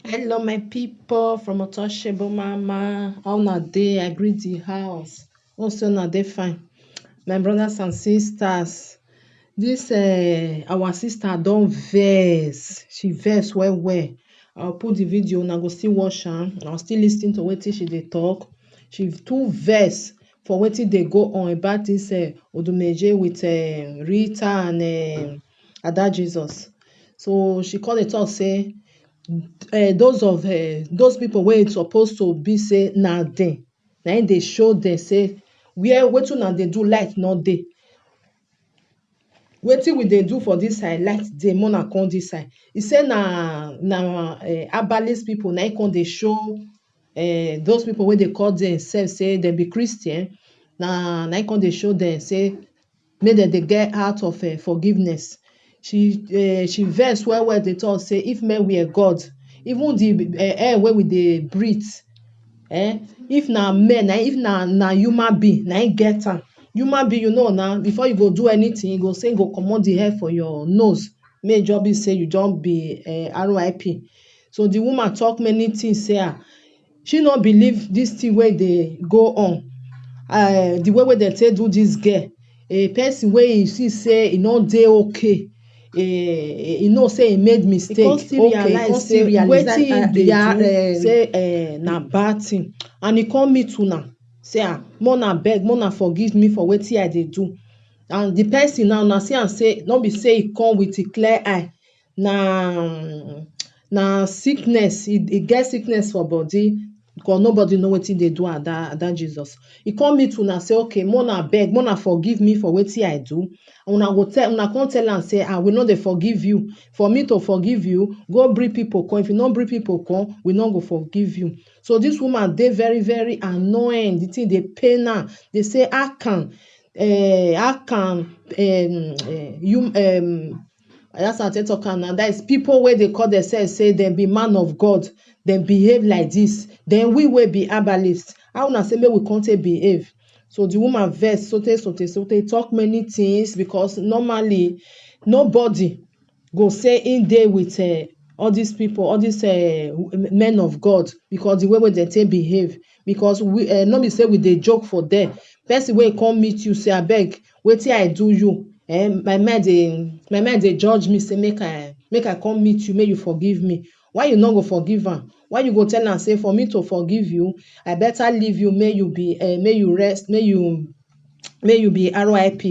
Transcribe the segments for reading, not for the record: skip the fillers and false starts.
Hello, my people from Untouchable Mama. How na day? I greet the house. Also, na day fine. My brothers and sisters, this our sister don vex. She vex well well. I'll put the video and I go still watch am. I'll still lis ten to wetin she dey talk. She too vex for wetin dey go on about this Odumeje with Rita and Ada Jesus. So she come dey talk say those people wey suppose to be say na dem na im dey show dem say where wetin una dey do light no dey. Wetin we dey do for dis side light dey make una come dis side. E say na herbalist people na im come dey show those people wey dey call themselves say dem be Christian na im come dey show dem say make dem dey get heart of forgiveness. She vex well well dey talk say if men were God, even the air wey we dey breathe, if na men if na human being na im get am. Human being, you know na, before you go do anything, you go say you go comot the hair for your nose make e just be say you just be RIP. So the woman talk many things say she no believe this thing wey dey go on. The way wey dem take do this girl, a person wey e see say e no dey okay, e know say e made mistake, e come still realize say wetin e dey do say na bad thing, and e come meet una say make una beg, make una forgive me for wetin I dey do. And the person now, una see am say no be say e come with a clear eye, na sickness, e get sickness for body, because nobody know wetin dey do Ada Jesus. E come meet una say okay make una beg, make una forgive me for wetin I do. Una come tell am say we no dey forgive you. For me to forgive you, go bring people come. If you no bring people come, we no go forgive you. So this woman dey very very annoying. The thing dey pain am. Dey say how can that's how I take talk am now. That is people wey dey call themselves say dem be man of God, dem behave like this. Then we wey be herbalist, how una say make we come take behave? So the woman vex sote talk many things, because normally nobody go say im dey with all these people, all these men of God, because the way wey dem take behave. Because we no be say we dey joke for there. Person wey come meet you say abeg wetin I do you, my mind dey judge me say make I come meet you, make you forgive me. Why you no go forgive am? Why you go tell am say for me to forgive you, I better leave you, make you rest, make you be RIP?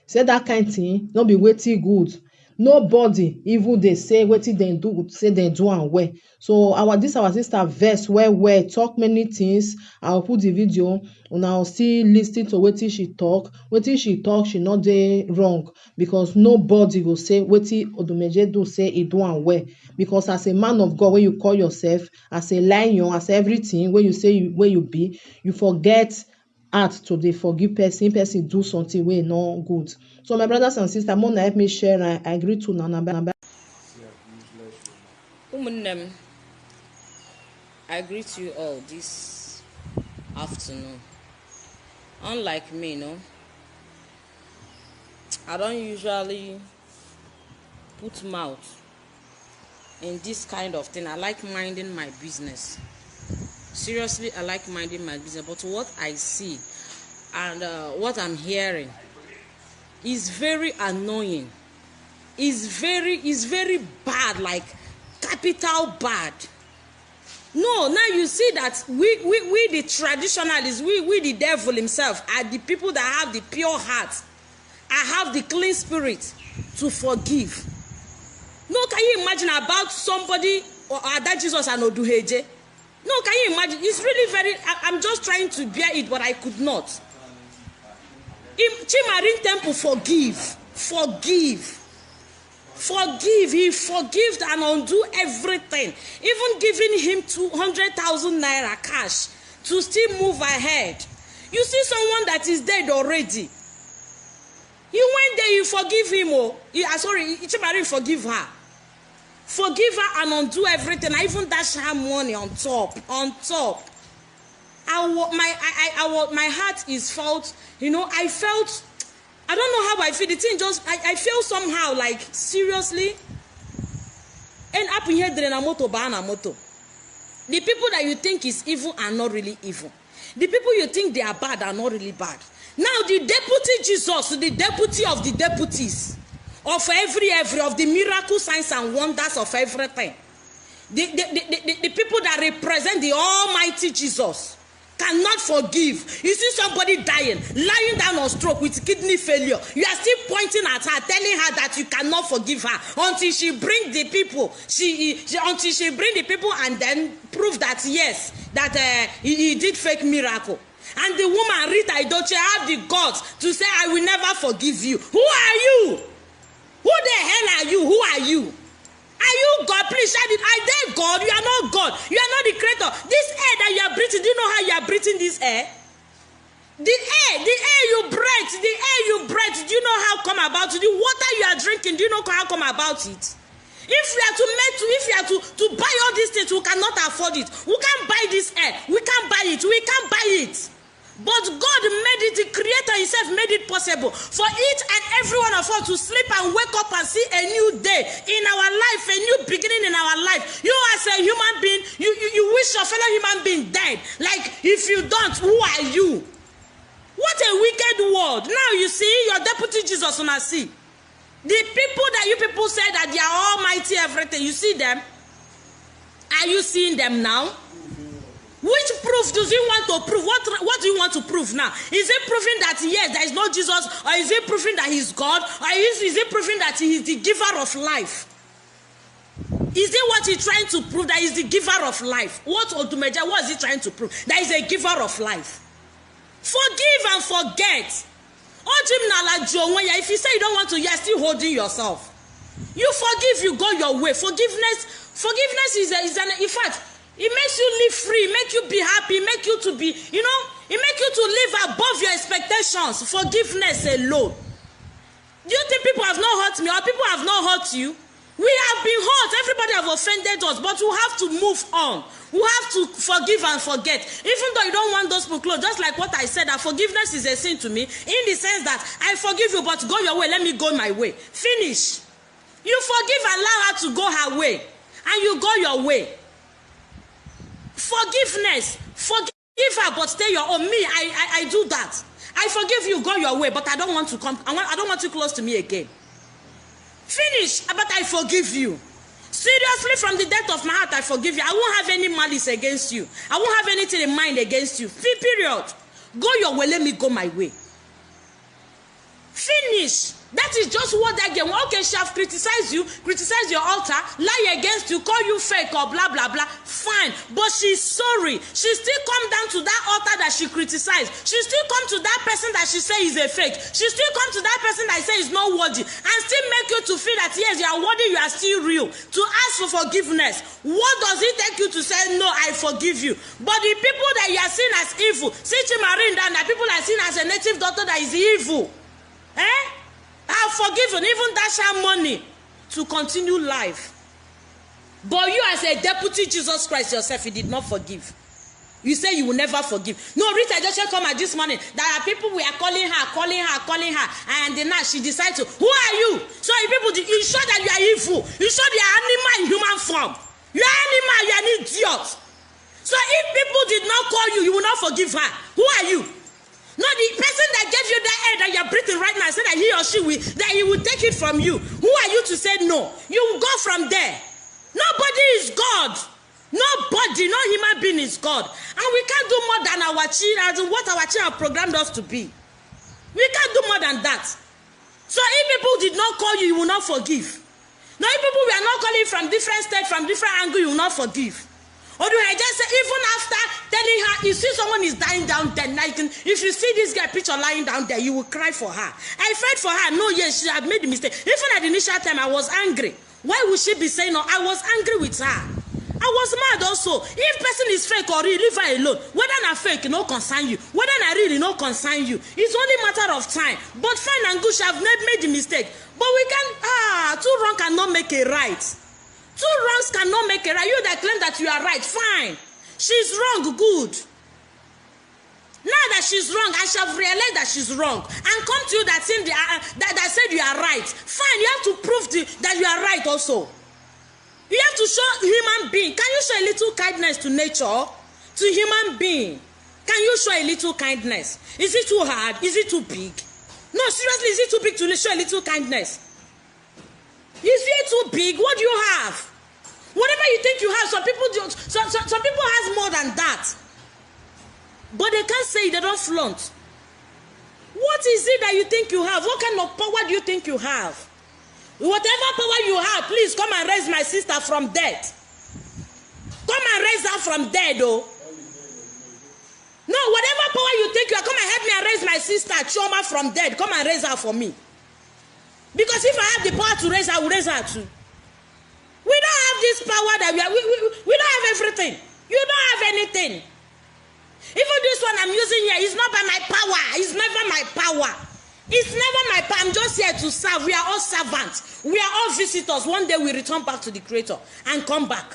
Say that kind thing no be wetin good. Nobody even dey say wetin dem do, say dem do am well. So our sister vex well well, talk many things. I will put the video, una still lis ten to wetin she talk. Wetin she talk, she no dey wrong, because nobody go say wetin Odumeje do say e do am well. Because as a man of God wey you call yourself, as a lion, as everything wey you say wey you be, you forget heart to dey forgive person do something wey no good. So my brothers and sisters, make una help me share. I agree to una bye. Ụmụnne m, I greet you all this afternoon. Unlike me, I don't usually put mouth in this kind of thing. I like minding my business. Seriously, I like minding my business. But what I see and what I'm hearing is very annoying. Is very bad, like capital bad. No, now you see that we the traditionalists, we the devil himself are the people that have the pure heart. I have the clean spirit to forgive. No, can you imagine about somebody or Ada Jesus and Oduheje? No, can you imagine? It's really very, I'm just trying to bear it, but I could not. Chimarin Temple, forgive. He forgave and undo everything. Even giving him 200,000 naira cash to still move ahead. You see someone that is dead already. You went there, you forgive him. Chimarin forgive her. Forgive her and undo everything. I even dash her money on top. My heart is felt, I don't know how I feel. The thing just, I feel somehow like, seriously. And up in here, there na moto. The people that you think is evil are not really evil. The people you think they are bad are not really bad. Now the deputy Jesus, the deputy of the deputies, of every of the miracle signs and wonders of everything, the people that represent the Almighty Jesus cannot forgive. You see somebody dying, lying down on stroke with kidney failure. You are still pointing at her, telling her that you cannot forgive her until she bring the people. Until she bring the people and then prove that yes, that he did fake miracle. And the woman Rita Idoche have the guts to say, I will never forgive you. Who are you? Who the hell are you? Who are you? Are you God? Please shout it. Are they God? You are not God. You are not the creator. This air that you are breathing, do you know how you are breathing this air? The air you breathe, do you know how come about it? The water you are drinking, do you know how come about it? If we are to buy all these things, we cannot afford it. We can't buy this air. We can't buy it. We can't buy it. But God made it, the Creator Himself made it possible for each and every one of us to sleep and wake up and see a new day in our life, a new beginning in our life. You as a human being, you wish your fellow human being died. Like, if you don't, who are you? What a wicked world. Now you see your deputy Jesus on a see. The people that you people say that they are almighty everything, you see them? Are you seeing them now? Which proof do you want to prove? What do you want to prove now? Is it proving that yes, there is no Jesus, or is it proving that He's God, or is it proving that He is the giver of life? Is it what He's trying to prove, that He's the giver of life? What is He trying to prove? That He's a giver of life. Forgive and forget. If you say you don't want to, you're still holding yourself. You forgive, you go your way. Forgiveness is an, in fact, it makes you live free, make you be happy, make you to be, it make you to live above your expectations. Forgiveness alone. Do you think people have not hurt me, or people have not hurt you? We have been hurt. Everybody have offended us, but we have to move on. We have to forgive and forget. Even though you don't want those people close, just like what I said, that forgiveness is a sin to me, in the sense that I forgive you, but go your way, let me go my way. Finish. You forgive, allow her to go her way, and you go your way. Forgiveness. Forgive her, but stay your own. Me, I do that. I forgive you, go your way, but I don't want to come. I don't want you close to me again. Finish, but I forgive you. Seriously, from the depth of my heart, I forgive you. I won't have any malice against you. I won't have anything in mind against you. Period. Go your way, let me go my way. Finish. That is just what that game. Okay, she have criticized you, criticize your altar, lie against you, call you fake or blah blah blah. Fine, but she's sorry. She still come down to that altar that she criticized. She still come to that person that she say is a fake. She still come to that person that say is not worthy, and still make you to feel that yes, you are worthy, you are still real. To ask for forgiveness. What does it take you to say no? I forgive you. But the people that you are seen as evil, see Chimarin, that people are seen as a native daughter that is evil. I've forgiven, even dash her money to continue life. But you as a deputy Jesus Christ yourself, you did not forgive. You say you will never forgive. No, Rita just come at this morning. There are people we are calling her, and then now she decides to, who are you? So people, you show that you are evil. You show you are animal in human form. You are animal, you are an idiot. So if people did not call you, you will not forgive her. Who are you? No, the person that gave you that air that you're breathing right now said that he or she will, that he will take it from you. Who are you to say no? You will go from there. Nobody is God. Nobody, no human being is God. And we can't do more than our children, what our children have programmed us to be. We can't do more than that. So if people did not call you, you will not forgive. Now if people were not calling from different states, from different angles, you will not forgive. Or do I just say, even after telling her, you see someone is dying down there, if you see this guy picture lying down there, you will cry for her. I felt for her. No, yes, she had made a mistake. Even at the initial time, I was angry. Why would she be saying no? I was angry with her. I was mad also. If person is fake or real, leave her alone. Whether not fake, no concern you. Whether not real, no concern you. It's only matter of time. But fine and good, she have made the mistake. But we can, two wrong cannot make a right. Two wrongs cannot make a right. You that claim that you are right, fine. She's wrong, good. Now that she's wrong, I shall realize that she's wrong and come to you that said you are right. Fine, you have to prove that you are right also. You have to show human being. Can you show a little kindness to nature? To human being? Can you show a little kindness? Is it too hard? Is it too big? No, seriously, is it too big to show a little kindness? Is it too big? What do you have? Whatever you think you have, some people do. Some people has more than that. But they can't say it, they don't flaunt. What is it that you think you have? What kind of power do you think you have? Whatever power you have, please come and raise my sister from death. Come and raise her from dead, though. No, whatever power you think you are, come and help me and raise my sister Chioma from dead. Come and raise her for me. Because if I have the power to raise her, I will raise her too. We don't have this power that we don't have everything. You don't have anything. Even this one I'm using here is not by my power. It's never my power. It's never my power. I'm just here to serve. We are all servants. We are all visitors. One day we return back to the Creator and come back.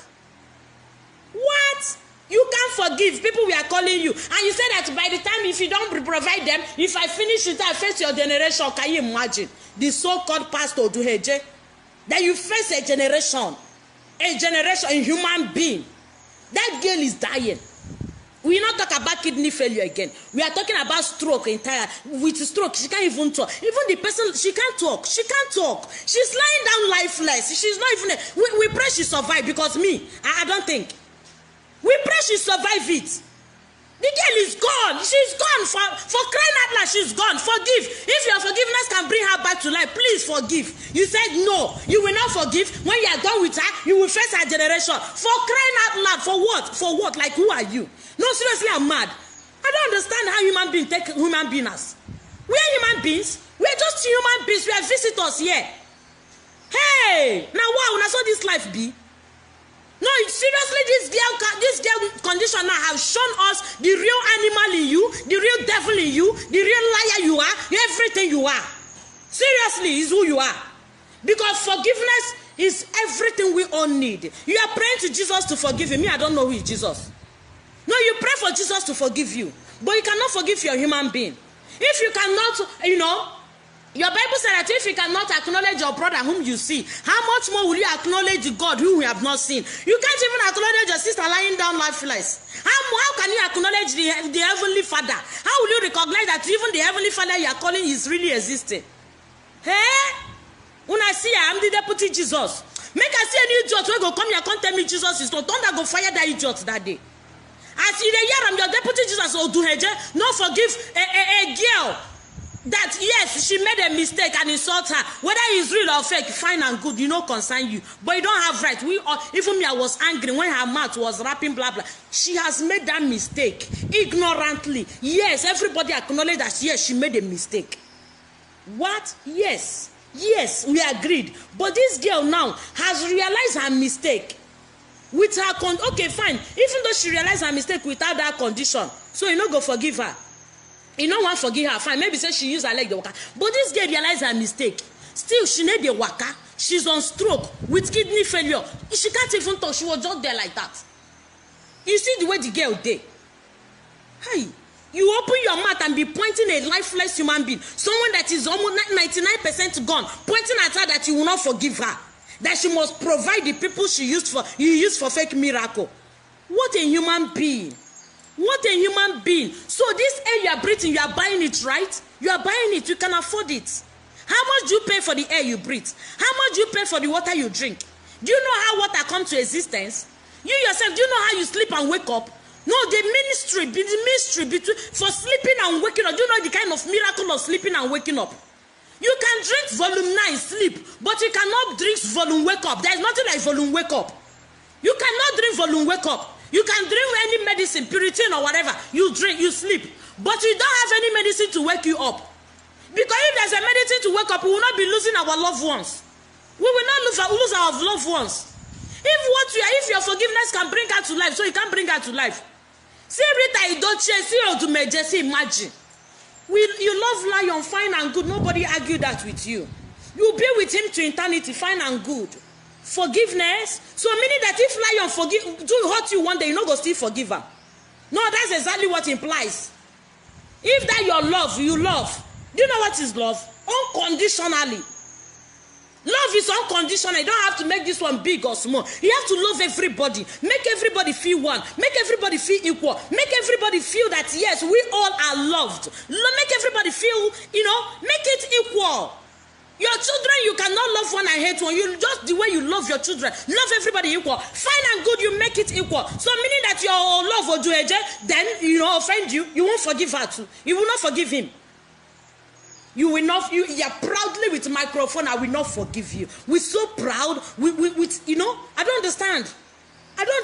What? You can't forgive people we are calling you. And you say that by the time if you don't provide them, if I finish it, I face your generation. Can you imagine? The so-called pastor Duheje. That you face a generation, a human being. That girl is dying. We will not talk about kidney failure again. We are talking about stroke entire. With stroke, she can't even talk. Even the person, she can't talk. She can't talk. She's lying down lifeless. She's not even. We pray she survive because me, I don't think. We pray she survive it. The girl is gone. She's gone for crying out loud. She's gone. Forgive. If your forgiveness can bring her back to life, please forgive. You said no. You will not forgive. When you are done with her, you will face her generation. For crying out loud. For what? For what? Like who are you? No, seriously, I'm mad. I don't understand how human beings take human beings. We are human beings. We are just human beings. We are visitors here. Hey, now wow, now so this life be. No, seriously, this girl condition now has shown us the real animal in you, the real devil in you, the real liar you are, everything you are. Seriously, is who you are. Because forgiveness is everything we all need. You are praying to Jesus to forgive you. Me, I don't know who is Jesus. No, you pray for Jesus to forgive you, but you cannot forgive your human being. If you cannot, your Bible said that if you cannot acknowledge your brother whom you see, how much more will you acknowledge God whom you have not seen? You can't even acknowledge your sister lying down lifeless. How can you acknowledge the Heavenly Father? How will you recognize that even the Heavenly Father you are calling is really existing? Hey? When I see I'm the deputy Jesus. Make I see an idiot who go come here and tell me Jesus is not. Don't go fire that idiot that day. As in the year I'm your deputy Jesus or Duheje, not forgive a girl that yes, she made a mistake and insult her. Whether it's real or fake, fine and good, concern you. But you don't have right. Even me, I was angry when her mouth was rapping blah blah. She has made that mistake ignorantly. Yes, everybody acknowledge that yes, she made a mistake. What? Yes, we agreed. But this girl now has realized her mistake. With her okay, fine. Even though she realized her mistake without that condition, so you go forgive her. You don't want to forgive her, fine. Maybe say she used her leg the waka. But this girl realized her mistake. Still, she need the waka. She's on stroke with kidney failure. She can't even talk. She was just there like that. You see the way the girl did. Hey, you open your mouth and be pointing a lifeless human being, someone that is almost 99% gone, pointing at her that you will not forgive her, that she must provide the people you used for fake miracle. What a human being. What a human being. So this air you are breathing, you are buying it, right? You are buying it. You can afford it. How much do you pay for the air you breathe? How much do you pay for the water you drink? Do you know how water comes to existence? You yourself, do you know how you sleep and wake up? No, the mystery between for sleeping and waking up. Do you know the kind of miracle of sleeping and waking up? You can drink volume 9 sleep, but you cannot drink volume wake up. There is nothing like volume wake up. You cannot drink volume wake up. You can drink any medicine, Puritan or whatever. You drink, you sleep. But you don't have any medicine to wake you up. Because if there's a medicine to wake up, we will not be losing our loved ones. We will not lose our loved ones. If your forgiveness can bring her to life, so you can't bring her to life. See Rita Idoche, see Odumeje, see Imagine. You love Lion, fine and good. Nobody argue that with you. You be with him to eternity, fine and good. Forgiveness. So meaning that if Lion do hurt you one day, you not go still forgive her. No, that's exactly what it implies. If that your love, you love. Do you know what is love? Unconditionally. Love is unconditional. You don't have to make this one big or small. You have to love everybody. Make everybody feel one. Make everybody feel equal. Make everybody feel that, yes, we all are loved. Make everybody feel, make it equal. Your children, you cannot love one and hate one. You just the way you love your children. Love everybody equal. Fine and good, you make it equal. So meaning that your love Odueje, then, offend you, you won't forgive her too. You will not forgive him. You will not, you are proudly with microphone, I will not forgive you. We're so proud, with I don't understand. I don't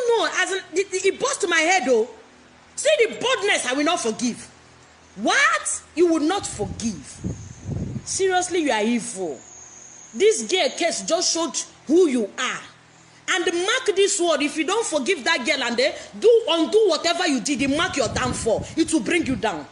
know, as it burst my head though. See the boldness, I will not forgive. What? You will not forgive. Seriously, you are evil. This gay case just showed who you are. And mark this word, if you don't forgive that girl and undo whatever you did, mark your downfall. It will bring you down.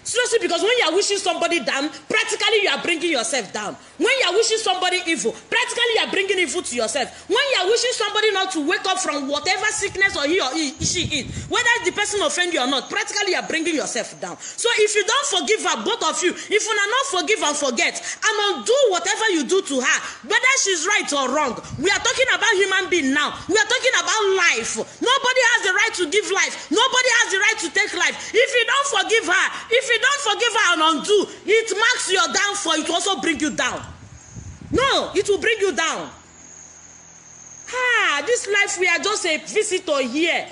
Seriously, because when you are wishing somebody down, practically you are bringing yourself down. When you are wishing somebody evil, practically you are bringing evil to yourself. When you are wishing somebody not to wake up from whatever sickness or he or she is, whether the person offend you or not, practically you are bringing yourself down. So if you don't forgive her, both of you, if you are not forgive and forget, and undo whatever you do to her, whether she's right or wrong, we are talking about human being now. We are talking about life. Nobody has the right to give life. Nobody has the right to take life. If you don't forgive her, if you don't forgive her and undo, it marks your downfall. It will also bring you down. No, it will bring you down. This life, we are just a visitor here.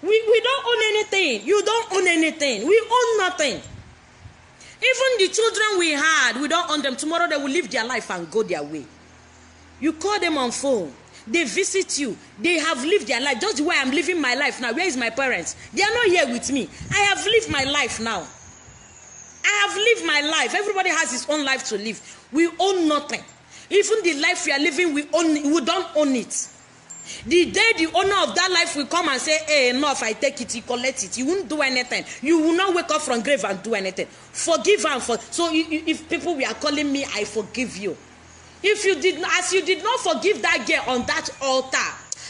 We don't own anything. You don't own anything. We own nothing. Even the children we had, we don't own them. Tomorrow they will live their life and go their way. You call them on phone. They visit you. They have lived their life. Just the way I'm living my life now. Where is my parents? They are not here with me. I have lived my life now. I have lived my life. Everybody has his own life to live. We own nothing. Even the life we are living, we don't own it. The day the owner of that life will come and say, hey, no, if I take it, you collect it. You won't do anything. You will not wake up from grave and do anything. Forgive and so if people were calling me, I forgive you. If you did not, as you did not forgive that girl on that altar,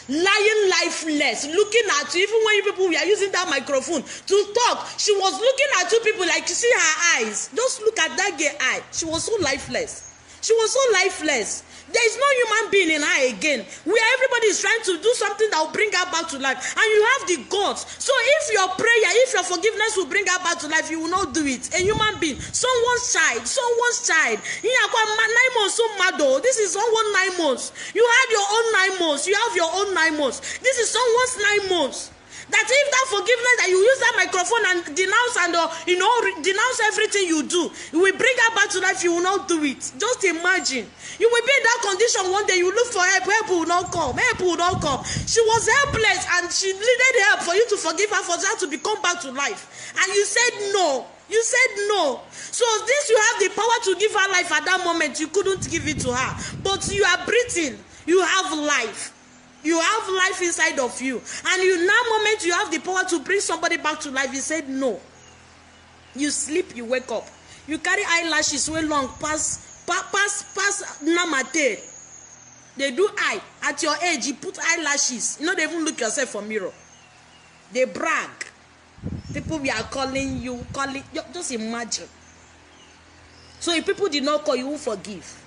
lying lifeless, looking at you, even when people were using that microphone to talk, she was looking at you people like, you see her eyes. Just look at that girl eye. She was so lifeless. She was so lifeless. There is no human being in her again. Where everybody is trying to do something that will bring her back to life. And you have the guts. So if your prayer, if your forgiveness will bring her back to life, you will not do it. A human being, someone's child. 9 months, so mad though. This is someone 9 months. You had your own 9 months. You have your own 9 months. This is someone's 9 months. That if that forgiveness that you use that microphone and denounce and denounce everything you do, you will bring her back to life, you will not do it. Just imagine. You will be in that condition one day, you look for help, help will not come. She was helpless and she needed help for you to forgive her, for her to become back to life. And you said no. You said no. So this you have the power to give her life at that moment, you couldn't give it to her. But you are breathing. You have life. You have life inside of you. And in that moment, you have the power to bring somebody back to life. You said no. You sleep, you wake up. You carry eyelashes way long, pass namate. They do eye. At your age, you put eyelashes. You know, they even look yourself for mirror. They brag. People we are calling you, just imagine. So if people did not call, you will forgive.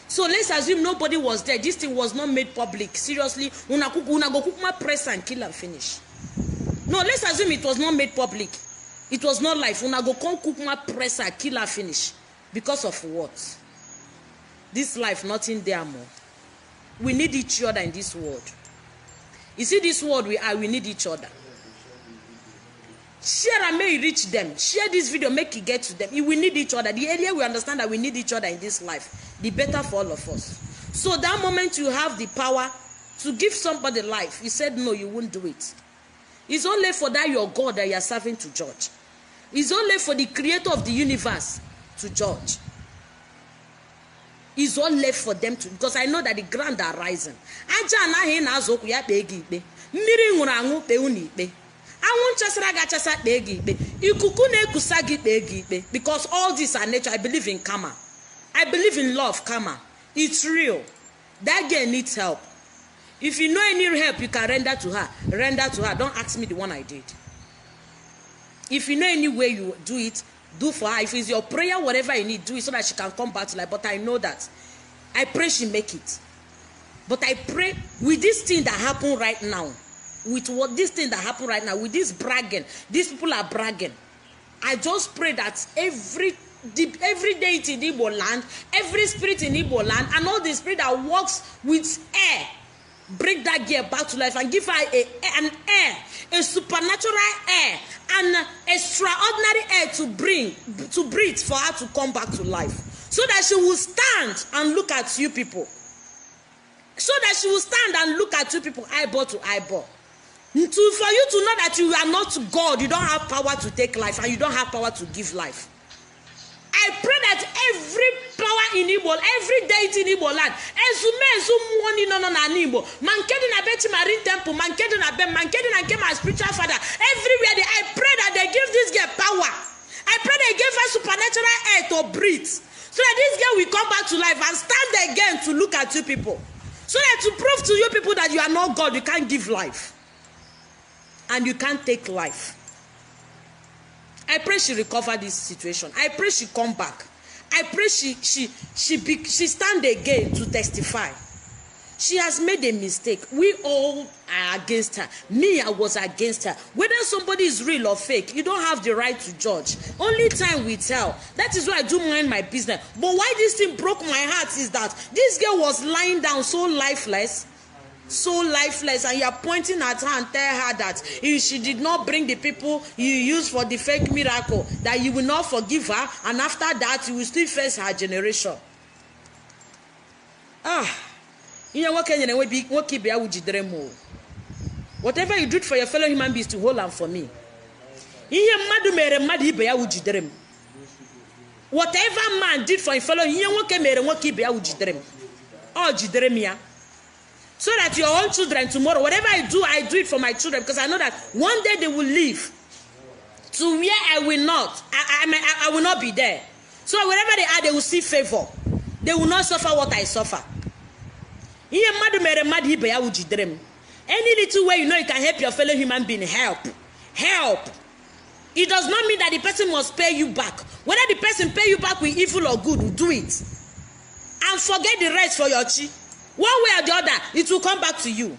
So let's assume nobody was there. This thing was not made public. Seriously, una go kukuma press and kill and finish. No, let's assume it was not made public. It was not life. Una go kukuma press and kill and finish. Because of what? This life, nothing there more. We need each other in this world. You see this world we need each other. Share and may reach them. Share this video, make it get to them. We need each other. The earlier we understand that we need each other in this life, the better for all of us. So that moment you have the power to give somebody life, you said no, you won't do it. It's only for that your God that you are serving to judge. It's only for the creator of the universe to judge. It's all left for them to, because I know that the ground are rising. Because all these are nature. I believe in karma. I believe in love, karma. It's real. That girl needs help. If you know any help you can render to her, render to her. Don't ask me the one I did. If you know any way you do it, do for her. If it's your prayer, whatever you need, do it so that she can come back to life. But I know that I pray she make it. But I pray with this thing that happened right now, with what this thing that happened right now, with this bragging, these people are bragging. I just pray that every deity in Igbo land, every spirit in Igbo land, and all the spirit that works with air, bring that girl back to life and give her an air, a supernatural air, and extraordinary air to breathe for her to come back to life, so that she will stand and look at you people. So that she will stand and look at you people eyeball to eyeball. For you to know that you are not God, you don't have power to take life, and you don't have power to give life. I pray that every power in Igbo, every deity in Igbo land, marine temple, my spiritual father, everywhere I pray that they give this girl power. I pray they give her supernatural air to breathe, so that this girl will come back to life and stand again to look at you people. So that to prove to you people that you are not God, you can't give life. And you can't take life. I pray she recover this situation. I pray she come back. I pray she stand again to testify. She has made a mistake. We all are against her. Me, I was against her. Whether somebody is real or fake, you don't have the right to judge. Only time will tell. That is why I do mind my business. But why this thing broke my heart is that this girl was lying down so lifeless, and you are pointing at her and tell her that if she did not bring the people you used for the fake miracle, that you will not forgive her, and after that you will still face her generation. Whatever you do for your fellow human beings, to hold on for me. Whatever man did for your fellow, so that your own children tomorrow, whatever I do it for my children, because I know that one day they will leave to where I will not. I will not be there. So wherever they are, they will see favor. They will not suffer what I suffer. Any little way you know you can help your fellow human being, help. It does not mean that the person must pay you back. Whether the person pay you back with evil or good, do it. And forget the rest for your chi. One way or the other, it will come back to you.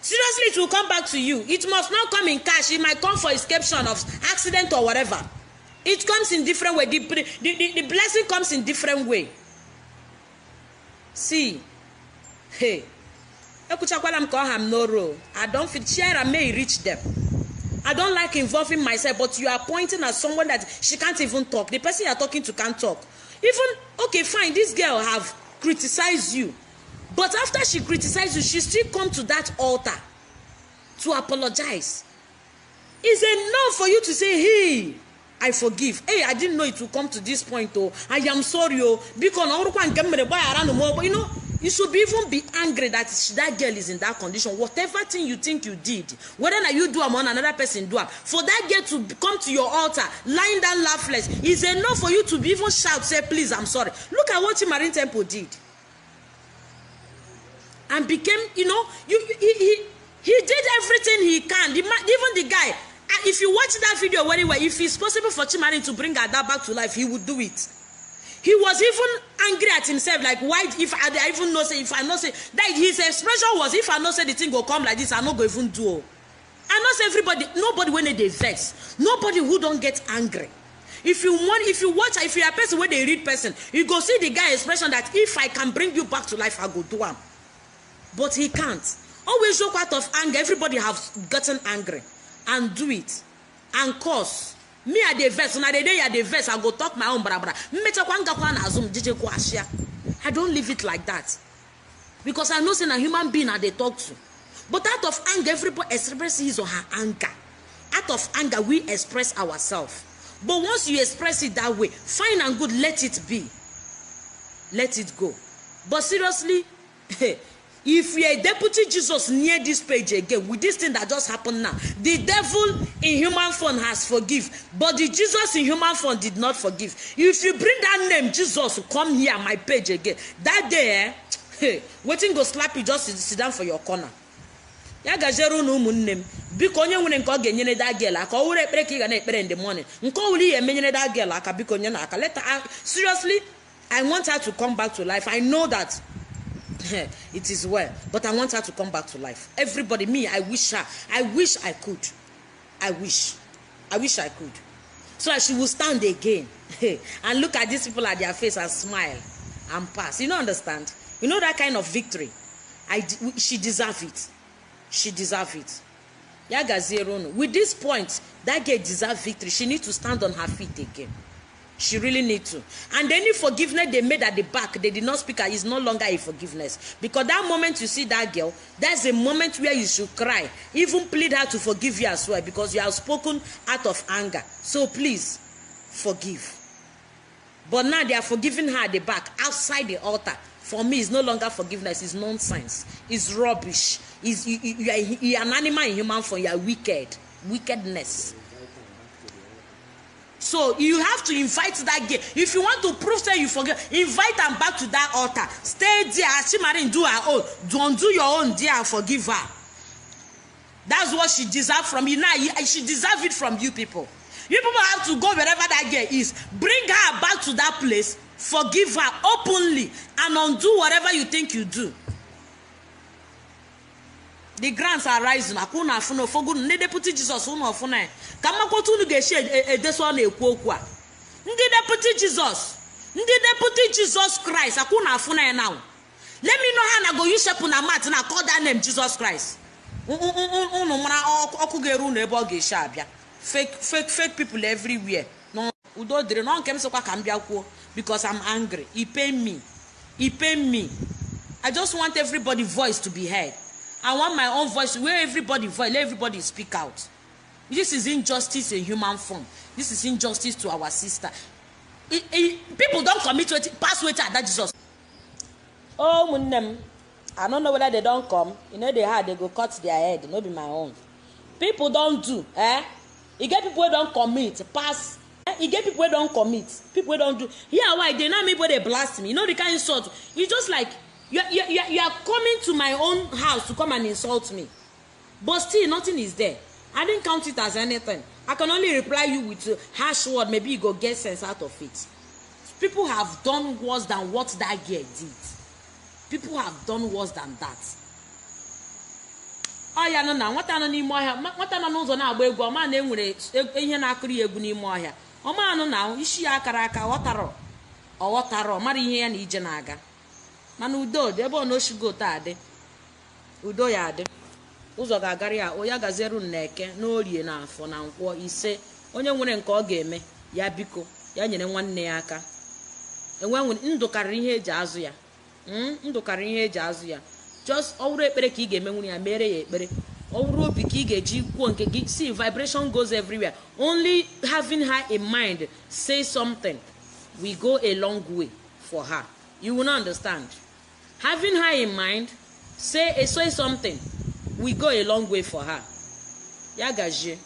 Seriously, it will come back to you. It must not come in cash. It might come for escapation of accident or whatever. It comes in different way. The blessing comes in different way. See, hey, I don't feel share and may reach them. I don't like involving myself, but you are pointing at someone that she can't even talk. The person you are talking to can't talk. Even, okay, fine, this girl have criticized you. But after she criticized you, she still come to that altar to apologize. It's enough for you to say, hey, I forgive. Hey, I didn't know it would come to this point. Oh, I am sorry. Oh, because you know, you should even be angry that that girl is in that condition. Whatever thing you think you did, whether you do them or another person do them, for that girl to come to your altar, lying down laughless, is enough for you to be even shout, say, please, I'm sorry. Look at what Marine Temple did. And became, you know, he did everything he can. Even the guy, if you watch that video very well, if it's possible for Chimarin to bring Ada back to life, he would do it. He was even angry at himself, like, why, if I even know, say, if I know, say, that his expression was, if I know, say, the thing will come like this, I'm not going to even do. I know, say, everybody, nobody when they vex, nobody who don't get angry. If you watch, if you are a person where they read person, you go see the guy expression that if I can bring you back to life, I go do him. But he can't. Always show out of anger. Everybody have gotten angry and do it and cause. Me at the verse, na the day at the verse, I go talk my own brabra. I don't leave it like that, because I know saying a human being that they talk to. But out of anger, everybody expresses his or her anger. Out of anger, we express ourselves. But once you express it that way, fine and good, let it be. Let it go. But seriously, if we are deputy Jesus near this page again, with this thing that just happened now, the devil in human form has forgive, but the Jesus in human form did not forgive. If you bring that name Jesus, come here my page again, that day, waiting go slap you, just sit down for your corner. Ya gajeru no munnem biko onye nwere nke oge nyene that girl aka o were ekpere ka ị ga na ekpere in the morning nke o wuli ye menyene that girl aka biko nyene aka let her seriously I want her to come back to life. I know that it is well, but I want her to come back to life. Everybody, me, I wish her. I wish I could. I wish I could. So that she will stand again and look at these people at their face and smile and pass. You don't understand? You know that kind of victory. She deserves it. She deserves it. With this point, that girl deserves victory. She needs to stand on her feet again. She really needs to. And any forgiveness they made at the back, they did not speak, is no longer a forgiveness. Because that moment you see that girl, that's a moment where you should cry. Even plead her to forgive you as well, because you have spoken out of anger. So please, forgive. But now they are forgiving her at the back, outside the altar. For me, it's no longer forgiveness. It's nonsense. It's rubbish. You are an animal in human form. You are wicked. Wickedness. So you have to invite that girl. If you want to prove that you forgive, invite them back to that altar. Stay there. Ashimarin, do her own. Don't do your own there and forgive her. That's what she deserves from you. Now, she deserves it from you people. You people have to go wherever that girl is. Bring her back to that place. Forgive her openly and undo whatever you think you do. The grants are rising. Akuna funo fogu ne deputy Jesus uno funa. Kama ko tunu ge she edeso na ekwu okwu a. Ndi deputy Jesus Christ akuna funa now. Let me know how na go use shepu na mat na call that name Jesus Christ. Unu mara oku ge ru na ebe o ge she abia. Fake people everywhere. No udo dire no nkem se kwa ka mbia kwuo because I'm angry. He pain me. I just want everybody's voice to be heard. I want my own voice where everybody voice, let everybody speak out. This is injustice in human form. This is injustice to our sister. People don't commit to it, pass weight at that Jesus. Oh, Munem, I don't know whether they don't come. You know they had, they go cut their head. Not be my own. People don't do, You get people who don't commit, pass. You get people who don't commit. People who don't do. Yeah, why? They not me, but they blast me. You know the kind of insult. It's just like, you are coming to my own house to come and insult me. But still, nothing is there. I didn't count it as anything. I can only reply you with a harsh word. Maybe you go get sense out of it. People have done worse than what that girl did. People have done worse than that. Oh yeah, no. What I know ni mo ya. What I know zo na agba egwu. O ma na enwere ihe na akuri egwu ni mo ya. O ma no na isi akara aka wotaro. O wotaro. Mara ihe ya na ije na aga. Mana udo dị ebe ọ na oshigo taa dị udo ya dị ụzọ ga-agara ya o ya gazeru nneke n'orie na afọ na nkwọ ise onye nwere nke ọ ga-eme ya biko ya nyere nwanne ya aka enwe ndụ karịrị ihe eji azụ ya ndụ karịrị ihe eji azụ ya just ọwụrụ ekpere ka ị ga-eme nwunye ya mere ya ekpere ọwụrụ obi ka ị ga-eji kwuo nke gị see vibration goes everywhere only having her in mind say something we go a long way for her. You will not understand. Having her in mind, say something, we go a long way for her. Yagaje.